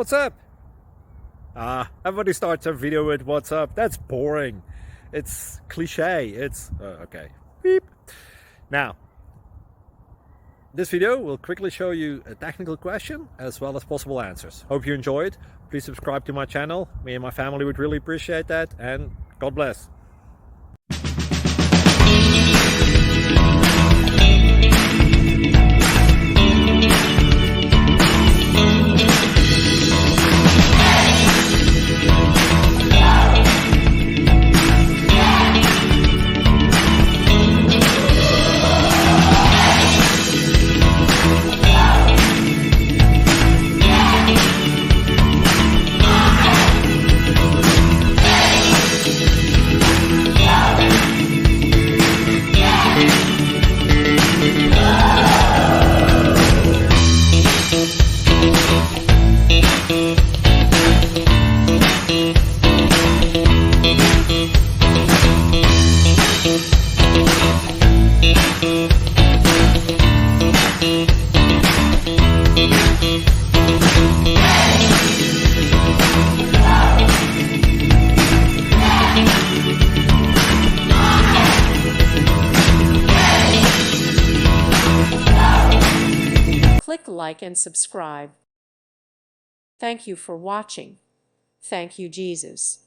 what's up? Everybody starts their video with what's up. That's boring. It's cliche. It's okay. Beep. Now, this video will quickly show you a technical question as well as possible answers. Hope you enjoyed. Please subscribe to my channel. Me and my family would really appreciate that, and God bless. Click like and subscribe. Thank you for watching. Thank you, Jesus.